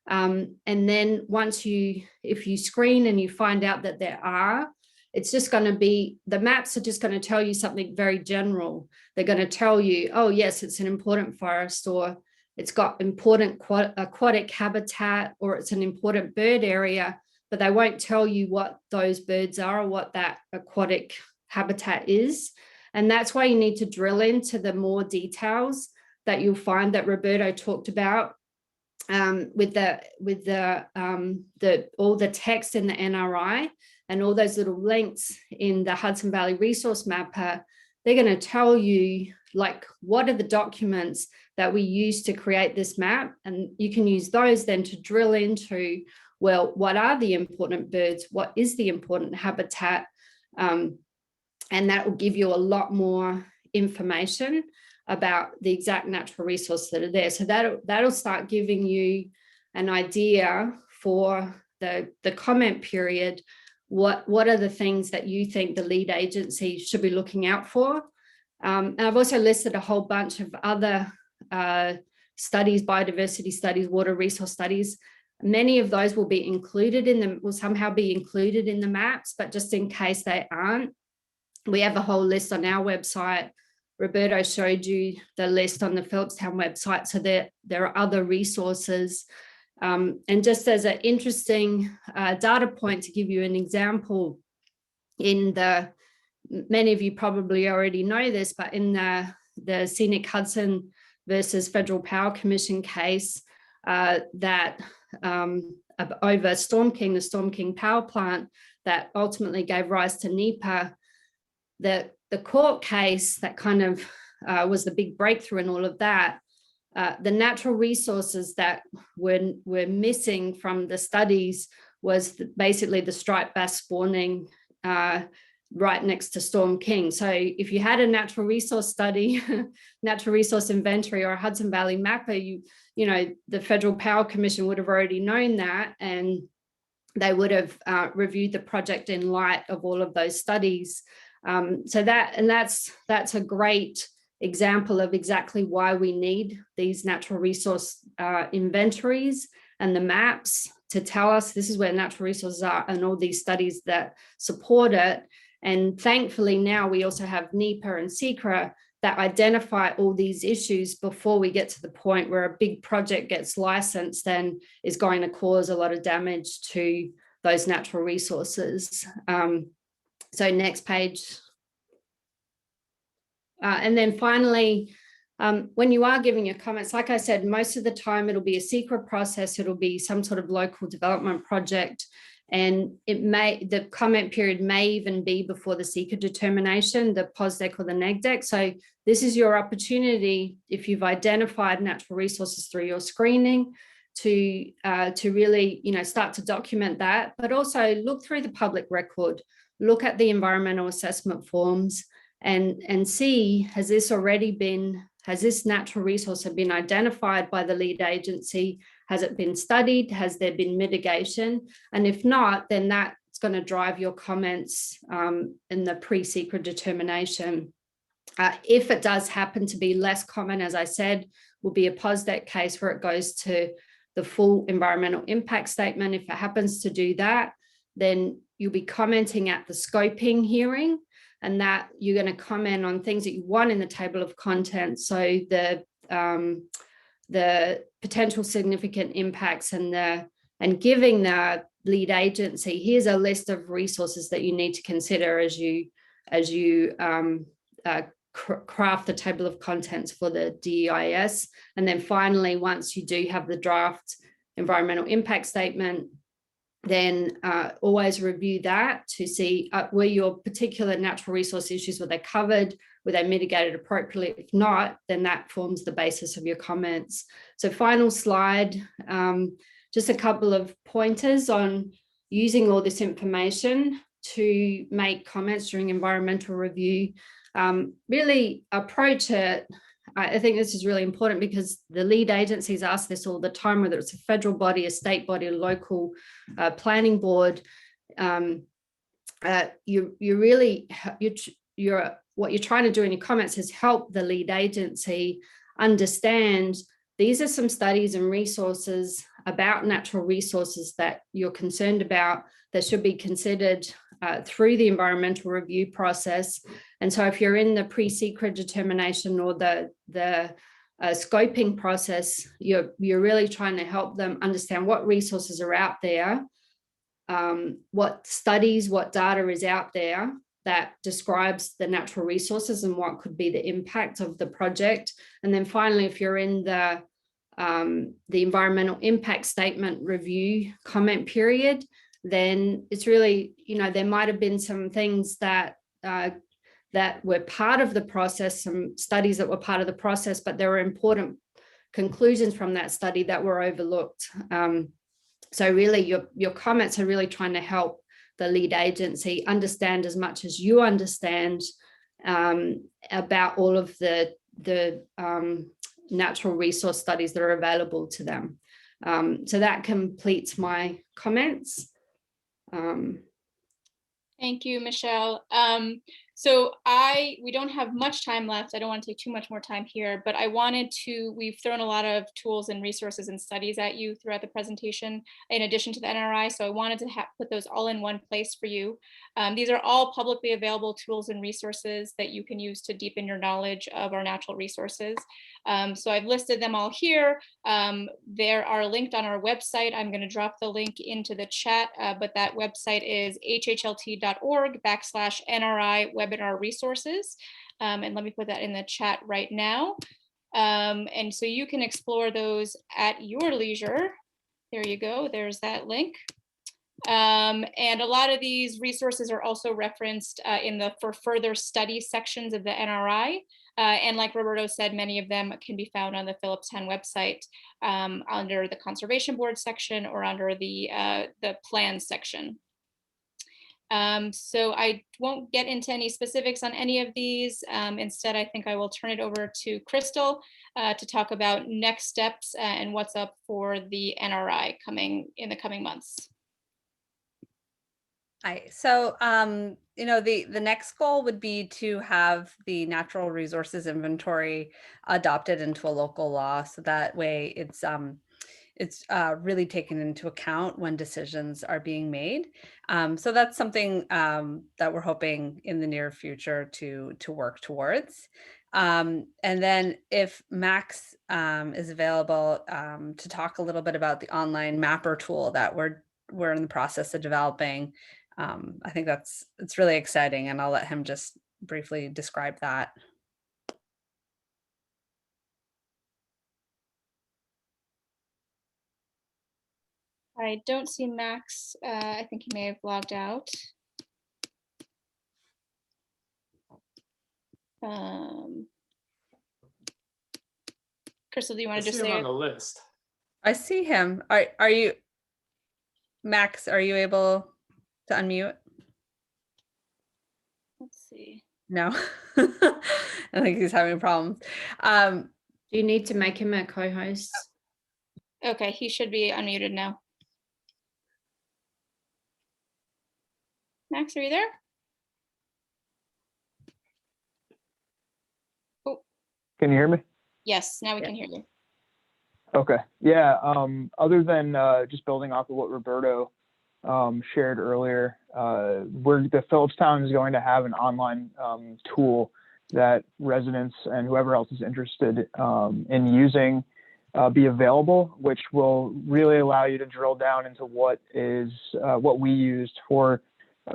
And then if you screen and you find out that there are, it's just going to be, the maps are just going to tell you something very general. They're going to tell you, oh yes, it's an important forest, or it's got important aquatic habitat, or it's an important bird area, but they won't tell you what those birds are or what that aquatic habitat is. And that's why you need to drill into the more details that you'll find that Roberto talked about, with all the text in the NRI and all those little links in the Hudson Valley Resource Mapper. They're going to tell you, like, what are the documents that we use to create this map, and you can use those then to drill into, well, what are the important birds, what is the important habitat, and that will give you a lot more information about the exact natural resources that are there. So that'll start giving you an idea for the comment period. What are the things that you think the lead agency should be looking out for? And I've also listed a whole bunch of other studies, biodiversity studies, water resource studies. Many of those will be included will somehow be included in the maps, but just in case they aren't, we have a whole list on our website. Roberto showed you the list on the Philipstown website, so there are other resources. And just as an interesting data point, to give you an example, many of you probably already know this, but in the Scenic Hudson versus Federal Power Commission case that over Storm King, the Storm King power plant that ultimately gave rise to NEPA, the court case that kind of was the big breakthrough in all of that, the natural resources that were missing from the studies was basically the striped bass spawning right next to Storm King. So if you had a natural resource study, natural resource inventory, or a Hudson Valley mapper, you know, the Federal Power Commission would have already known that, and they would have reviewed the project in light of all of those studies. So that's a great example of exactly why we need these natural resource inventories and the maps to tell us this is where natural resources are, and all these studies that support it. And thankfully now we also have NEPA and SECRA that identify all these issues before we get to the point where a big project gets licensed and is going to cause a lot of damage to those natural resources. So next page. And then finally, when you are giving your comments, like I said, most of the time it'll be a secret process, it'll be some sort of local development project, and the comment period may even be before the seeker determination, the POSDEC or the NEGDEC. So this is your opportunity, if you've identified natural resources through your screening, to really, you know, start to document that, but also look through the public record, look at the environmental assessment forms, and see, has this natural resource been identified by the lead agency? Has it been studied? Has there been mitigation? And if not, then that's going to drive your comments in the pre-secret determination. If it does happen to be less common, as I said, will be a POSDEC case where it goes to the full environmental impact statement. If it happens to do that, then you'll be commenting at the scoping hearing, and that you're going to comment on things that you want in the table of contents. So the potential significant impacts and giving the lead agency, here's a list of resources that you need to consider as you craft the table of contents for the DEIS. And then finally, once you do have the draft environmental impact statement, then always review that to see were your particular natural resource issues, were they covered, were they mitigated appropriately? If not, then that forms the basis of your comments. So final slide, just a couple of pointers on using all this information to make comments during environmental review. Really approach it. I think this is really important because the lead agencies ask this all the time, whether it's a federal body, a state body, a local planning board. What you're trying to do in your comments is help the lead agency understand these are some studies and resources about natural resources that you're concerned about that should be considered through the environmental review process. And so if you're in the pre-secret determination or the scoping process, you're really trying to help them understand what resources are out there, what studies, what data is out there that describes the natural resources and what could be the impact of the project. And then finally, if you're in the environmental impact statement review comment period, then it's really, there might have been some things that that were part of the process, some studies that were part of the process, but there were important conclusions from that study that were overlooked. So really your comments are really trying to help the lead agency understand as much as you understand about all of the natural resource studies that are available to them. So that completes my comments. Thank you, Michelle. So we don't have much time left. I don't want to take too much more time here, but we've thrown a lot of tools and resources and studies at you throughout the presentation, in addition to the NRI. So I wanted to put those all in one place for you. These are all publicly available tools and resources that you can use to deepen your knowledge of our natural resources. So I've listed them all here. They are linked on our website. I'm going to drop the link into the chat, but that website is hhlt.org/NRI webinar resources. And let me put that in the chat right now. And so you can explore those at your leisure. There you go. There's that link. And a lot of these resources are also referenced in the for further study sections of the NRI. And like Roberto said, many of them can be found on the Philipstown website under the Conservation Board section or under the plan section. So I won't get into any specifics on any of these. Instead, I think I will turn it over to Crystal to talk about next steps and what's up for the NRI in the coming months. Hi. So, the next goal would be to have the natural resources inventory adopted into a local law. So that way it's really taken into account when decisions are being made. So that's something that we're hoping in the near future to work towards. And then if Max is available to talk a little bit about the online mapper tool that we're in the process of developing. I think it's really exciting, and I'll let him just briefly describe that. I don't see Max. I think he may have logged out. Crystal, do you want to just say him on the list? I see him. Are you, Max, are you able to unmute? Let's see. No, I think he's having problems. Do you need to make him a co-host? Okay, he should be unmuted now. Max, are you there? Oh. Can you hear me? Yes, now we can hear you. Okay. Yeah. Other than just building off of what Roberto shared earlier, the Philipstown is going to have an online tool that residents and whoever else is interested in using be available, which will really allow you to drill down into what we used for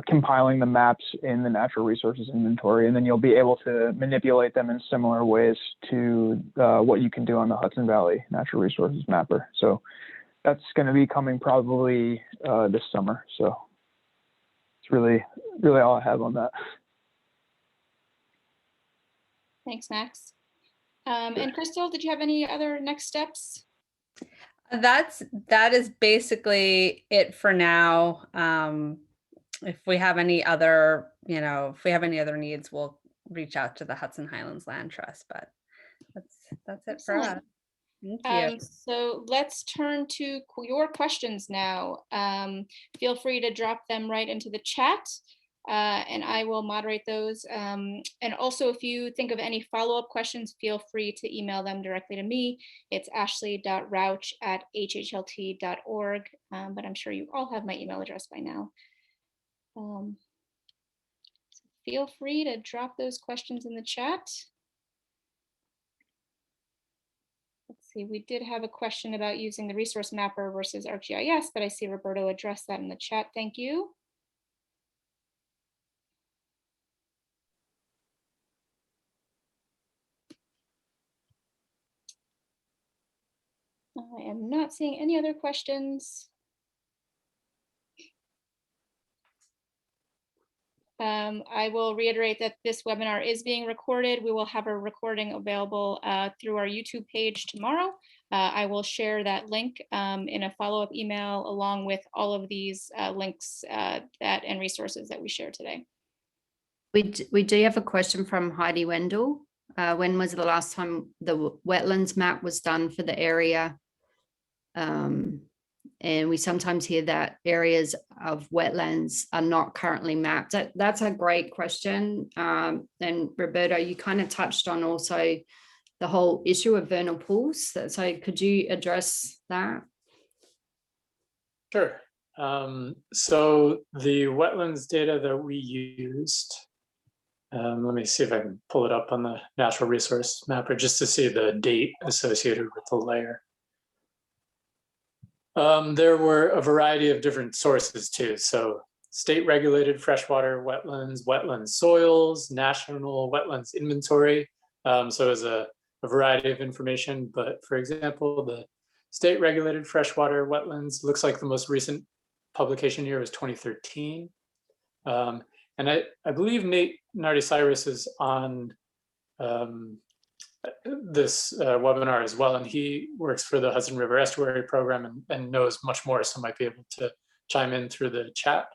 compiling the maps in the natural resources inventory, and then you'll be able to manipulate them in similar ways to what you can do on the Hudson Valley Natural Resources Mapper. So that's going to be coming probably this summer. So it's really all I have on that. Thanks, Max. And Crystal, did you have any other next steps? That is basically it for now. If we have any other, needs, we'll reach out to the Hudson Highlands Land Trust, but that's it for us. Thank you. So let's turn to your questions now. Feel free to drop them right into the chat and I will moderate those. And also, if you think of any follow-up questions, feel free to email them directly to me. It's ashley.rouch@hhlt.org, but I'm sure you all have my email address by now. So feel free to drop those questions in the chat. see, we did have a question about using the resource mapper versus ArcGIS, but I see Roberto addressed that in the chat. Thank you. I am not seeing any other questions. I will reiterate that this webinar is being recorded. We will have a recording available through our YouTube page tomorrow. I will share that link in a follow-up email along with all of these links and resources that we share today. We do have a question from Heidi Wendell. When was the last time the wetlands map was done for the area? And we sometimes hear that areas of wetlands are not currently mapped. That's a great question. And Roberto, you kind of touched on also the whole issue of vernal pools. So could you address that? Sure. So the wetlands data that we used, let me see if I can pull it up on the natural resource mapper just to see the date associated with the layer. There were a variety of different sources too. So state regulated freshwater wetlands, wetland soils, national wetlands inventory. So it was a variety of information, but for example, the state regulated freshwater wetlands looks like the most recent publication year was 2013. And I believe Nate Nardi-Cyrus is on this webinar as well, and he works for the Hudson River Estuary Program and knows much more, so might be able to chime in through the chat.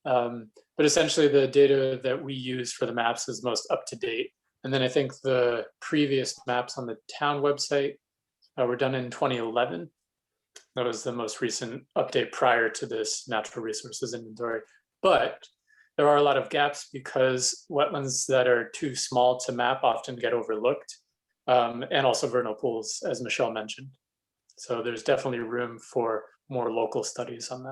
But essentially the data that we use for the maps is most up to date. And then I think the previous maps on the town website were done in 2011. That was the most recent update prior to this natural resources inventory. But there are a lot of gaps because wetlands that are too small to map often get overlooked, and also vernal pools, as Michelle mentioned. So there's definitely room for more local studies on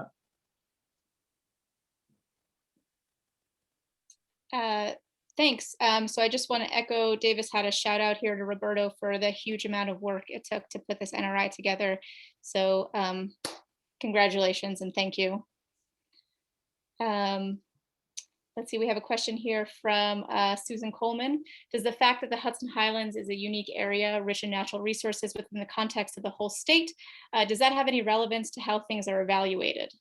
that. Thanks. So I just want to echo Davis had a shout out here to Roberto for the huge amount of work it took to put this NRI together. So congratulations and thank you. Let's see, we have a question here from Susan Coleman. Does the fact that the Hudson Highlands is a unique area rich in natural resources within the context of the whole state, does that have any relevance to how things are evaluated?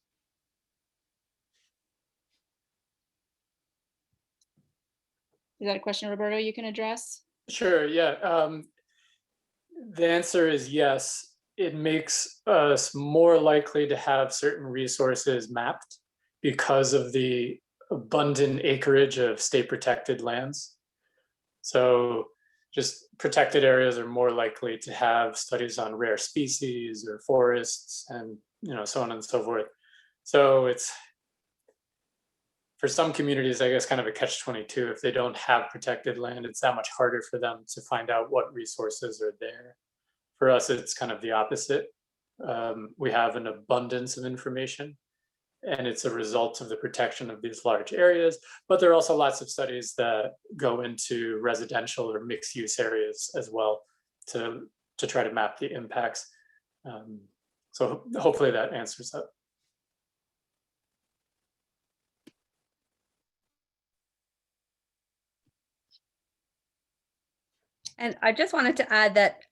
Is that a question, Roberto, you can address? Sure, yeah. The answer is yes. It makes us more likely to have certain resources mapped because of the abundant acreage of state protected lands. So just protected areas are more likely to have studies on rare species or forests and so on and so forth. So it's, for some communities, I guess, kind of a catch-22. If they don't have protected land, it's that much harder for them to find out what resources are there. For us, it's kind of the opposite. We have an abundance of information, and it's a result of the protection of these large areas. But there are also lots of studies that go into residential or mixed-use areas as well to try to map the impacts. So hopefully that answers that. And I just wanted to add that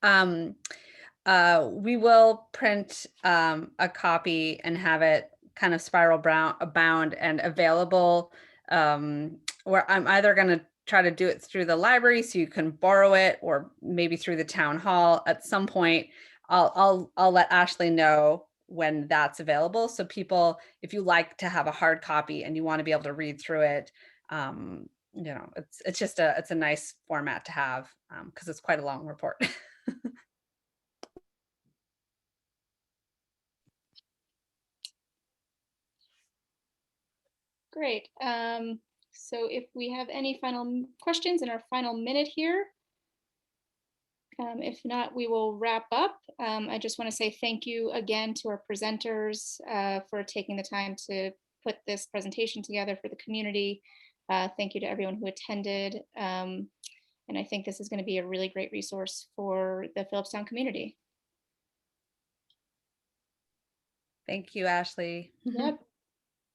we will print a copy and have it kind of spiral bound and available, where I'm either going to try to do it through the library so you can borrow it, or maybe through the town hall at some point. I'll let Ashley know when that's available. So people, if you like to have a hard copy and you want to be able to read through it, it's a nice format to have because it's quite a long report. Great. So if we have any final questions in our final minute here, if not, we will wrap up. I just want to say thank you again to our presenters for taking the time to put this presentation together for the community. Thank you to everyone who attended. And I think this is going to be a really great resource for the Philipstown community. Thank you, Ashley. Yep.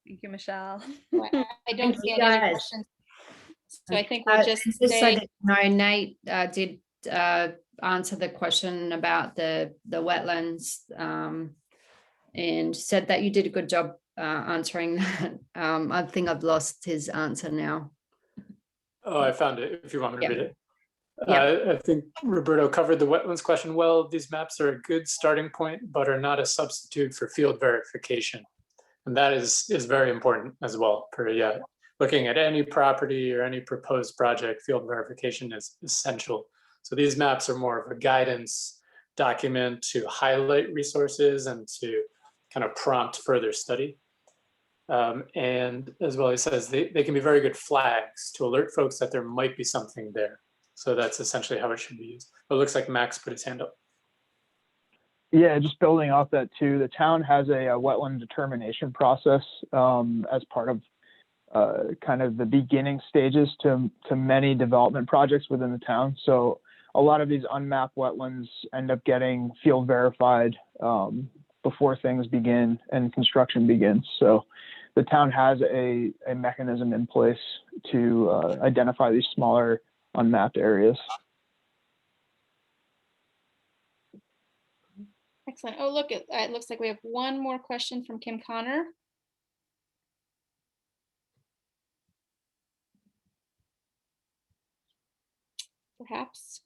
Thank you, Michelle. Well, I don't Thank see you, any guys. questions. So I think we'll just Just so say, that you know, Nate did answer the question about the wetlands and said that you did a good job answering that. I think I've lost his answer now. Oh, I found it, if you want me to Yeah. read it. Yeah. I think Roberto covered the wetlands question well. These maps are a good starting point, but are not a substitute for field verification. And that is very important as well. For looking at any property or any proposed project, field verification is essential. So these maps are more of a guidance document to highlight resources and to kind of prompt further study. And as well, he says they can be very good flags to alert folks that there might be something there. So that's essentially how it should be used. But it looks like Max put his hand up. Yeah, just building off that too, the town has a wetland determination process as part of kind of the beginning stages to many development projects within the town. So a lot of these unmapped wetlands end up getting field verified before things begin and construction begins. So the town has a mechanism in place to identify these smaller unmapped areas. excellent. Oh, look, it looks like we have one more question from Kim Connor. Perhaps.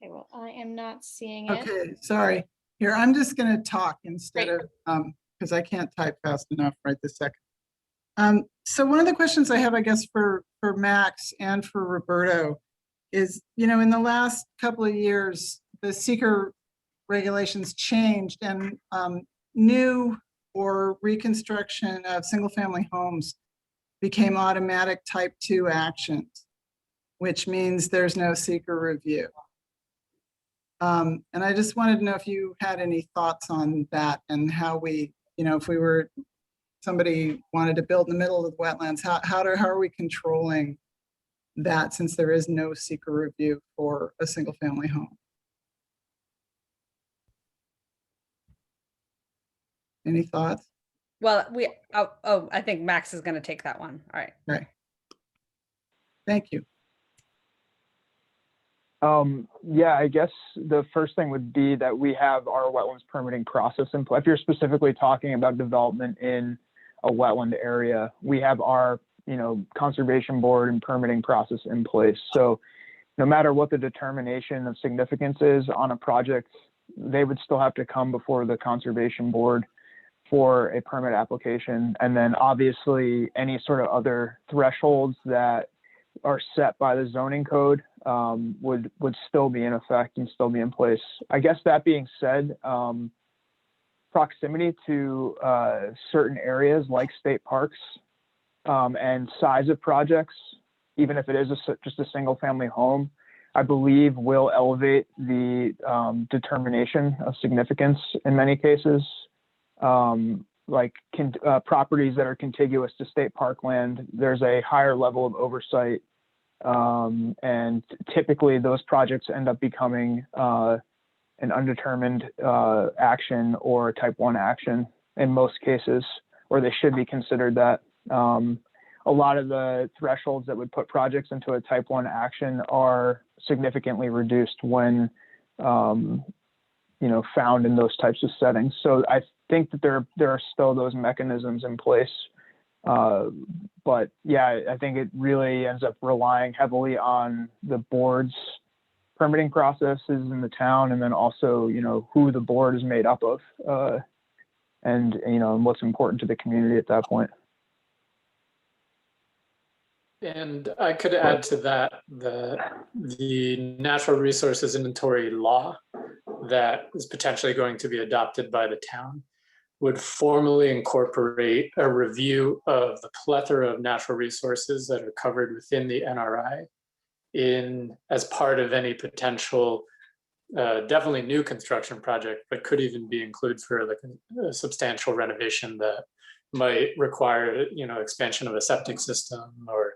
Okay, well, I am not seeing it. Okay, sorry. Here, I'm just going to talk instead Great. of, because I can't type fast enough right this second. So one of the questions I have, I guess, for Max and for Roberto is, in the last couple of years, the seeker regulations changed and new or reconstruction of single-family homes became automatic type 2 actions, which means there's no seeker review. And I just wanted to know if you had any thoughts on that and how we, if we were, somebody wanted to build in the middle of the wetlands, how are we controlling that since there is no seeker review for a single family home? Any thoughts? Well, I think Max is going to take that one. All right. Right. Thank you. Yeah, I guess the first thing would be that we have our wetlands permitting process in place. If you're specifically talking about development in a wetland area, we have our, conservation board and permitting process in place. So no matter what the determination of significance is on a project, they would still have to come before the conservation board for a permit application. And then obviously any sort of other thresholds that are set by the zoning code would still be in effect and still be in place. I guess that being said, proximity to certain areas like state parks and size of projects, even if it is just a single family home, I believe will elevate the determination of significance in many cases. Properties that are contiguous to state parkland, there's a higher level of oversight. And typically those projects end up becoming an undetermined action or type 1 action in most cases, or they should be considered that. A lot of the thresholds that would put projects into a type 1 action are significantly reduced when found in those types of settings. So I think that there are still those mechanisms in place. But yeah, I think it really ends up relying heavily on the board's permitting processes in the town, and then also, who the board is made up of, and what's important to the community at that point. And I could add to that the natural resources inventory law that is potentially going to be adopted by the town would formally incorporate a review of the plethora of natural resources that are covered within the NRI as part of any potential, definitely new construction project, but could even be included for like a substantial renovation that might require, expansion of a septic system or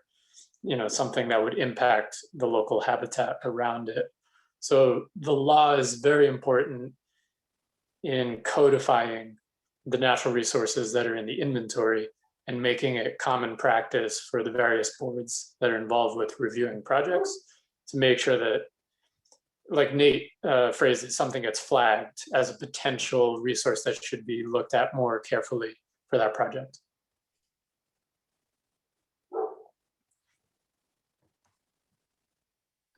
something that would impact the local habitat around it. So the law is very important in codifying the natural resources that are in the inventory and making it common practice for the various boards that are involved with reviewing projects to make sure that, like Nate phrased it, something gets flagged as a potential resource that should be looked at more carefully for that project.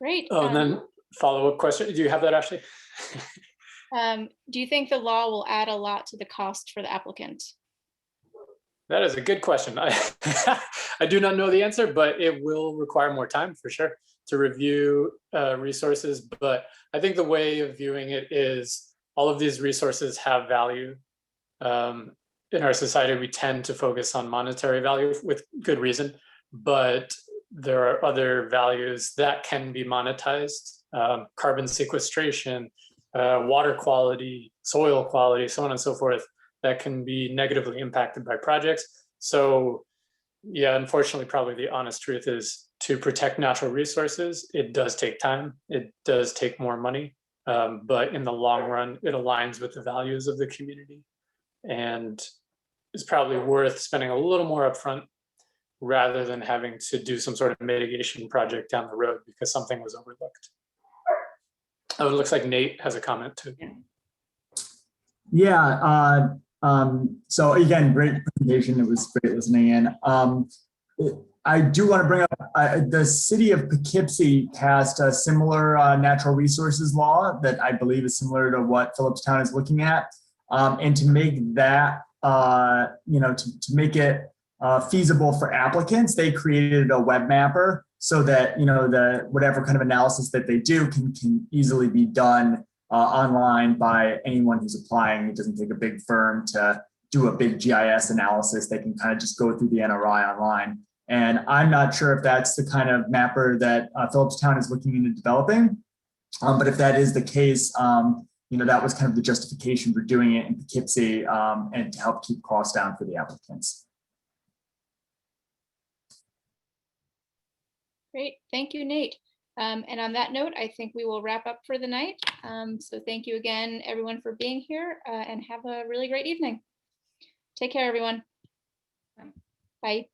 Great. Oh, and then follow-up question. Do you have that, Ashley? Do you think the law will add a lot to the cost for the applicant? That is a good question. I do not know the answer, but it will require more time for sure to review resources. But I think the way of viewing it is all of these resources have value. In our society, we tend to focus on monetary value with good reason, but there are other values that can be monetized, carbon sequestration, water quality, soil quality, so on and so forth, that can be negatively impacted by projects. So yeah, unfortunately, probably the honest truth is to protect natural resources, it does take time, it does take more money, but in the long run, it aligns with the values of the community and it's probably worth spending a little more upfront rather than having to do some sort of mitigation project down the road because something was overlooked. Oh, it looks like Nate has a comment too. Yeah. So again, great presentation. It was great listening in. I do want to bring up the city of Poughkeepsie passed a similar natural resources law that I believe is similar to what Philipstown is looking at. And to make that, to make it feasible for applicants, they created a web mapper so that, whatever kind of analysis that they do can easily be done online by anyone who's applying. It doesn't take a big firm to do a big GIS analysis. They can kind of just go through the NRI online. And I'm not sure if that's the kind of mapper that Philipstown is looking into developing. But if that is the case, that was kind of the justification for doing it in Poughkeepsie and to help keep costs down for the applicants. Great, thank you, Nate. And on that note, I think we will wrap up for the night. So thank you again, everyone, for being here and have a really great evening. Take care, everyone. Bye.